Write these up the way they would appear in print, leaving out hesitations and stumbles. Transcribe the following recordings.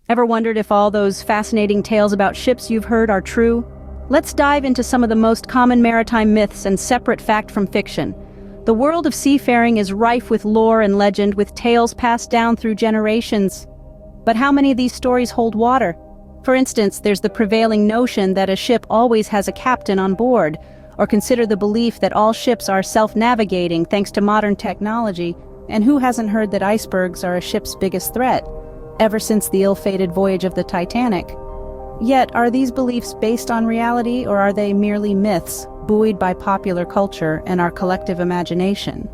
Ever wondered if all those fascinating tales about ships you've heard are true? Let's dive into some of the most common maritime myths and separate fact from fiction. The world of seafaring is rife with lore and legend, with tales passed down through generations. But how many of these stories hold water? For instance, there's the prevailing notion that a ship always has a captain on board, or consider the belief that all ships are self-navigating thanks to modern technology. And who hasn't heard that icebergs are a ship's biggest threat, ever since the ill-fated voyage of the Titanic? Yet, are these beliefs based on reality, or are they merely myths, buoyed by popular culture and our collective imagination?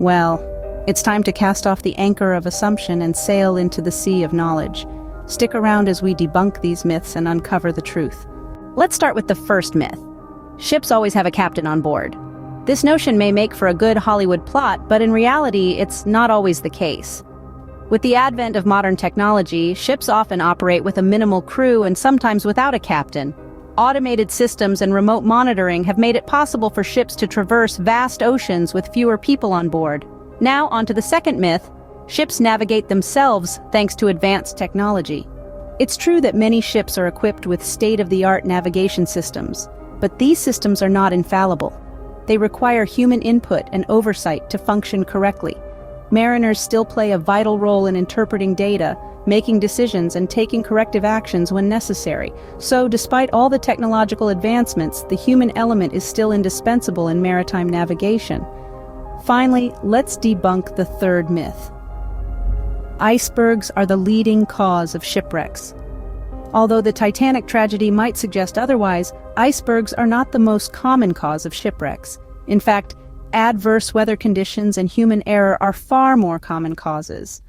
Well, it's time to cast off the anchor of assumption and sail into the sea of knowledge. Stick around as we debunk these myths and uncover the truth. Let's start with the first myth. Ships always have a captain on board. This notion may make for a good Hollywood plot, but in reality, it's not always the case. With the advent of modern technology, ships often operate with a minimal crew and sometimes without a captain. Automated systems and remote monitoring have made it possible for ships to traverse vast oceans with fewer people on board. Now, onto the second myth. Ships navigate themselves thanks to advanced technology. It's true that many ships are equipped with state-of-the-art navigation systems, but these systems are not infallible. They require human input and oversight to function correctly. Mariners still play a vital role in interpreting data, making decisions, and taking corrective actions when necessary. So, despite all the technological advancements, the human element is still indispensable in maritime navigation. Finally, let's debunk the third myth. Icebergs are the leading cause of shipwrecks. Although the Titanic tragedy might suggest otherwise, icebergs are not the most common cause of shipwrecks. In fact, adverse weather conditions and human error are far more common causes.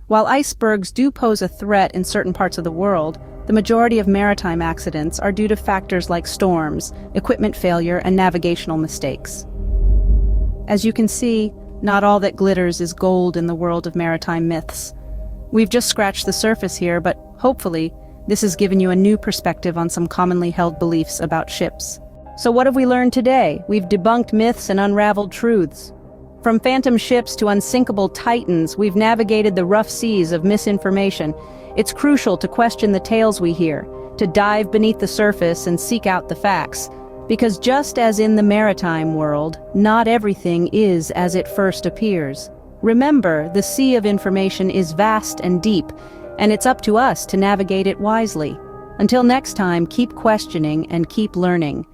While icebergs do pose a threat in certain parts of the world, the majority of maritime accidents are due to factors like storms, equipment failure, and navigational mistakes. As you can see, not all that glitters is gold in the world of maritime myths. We've just scratched the surface here, but hopefully, this has given you a new perspective on some commonly held beliefs about ships. So what have we learned today? We've debunked myths and unraveled truths. From phantom ships to unsinkable titans, we've navigated the rough seas of misinformation. It's crucial to question the tales we hear, to dive beneath the surface and seek out the facts. Because just as in the maritime world, not everything is as it first appears. Remember, the sea of information is vast and deep, and it's up to us to navigate it wisely. Until next time, keep questioning and keep learning.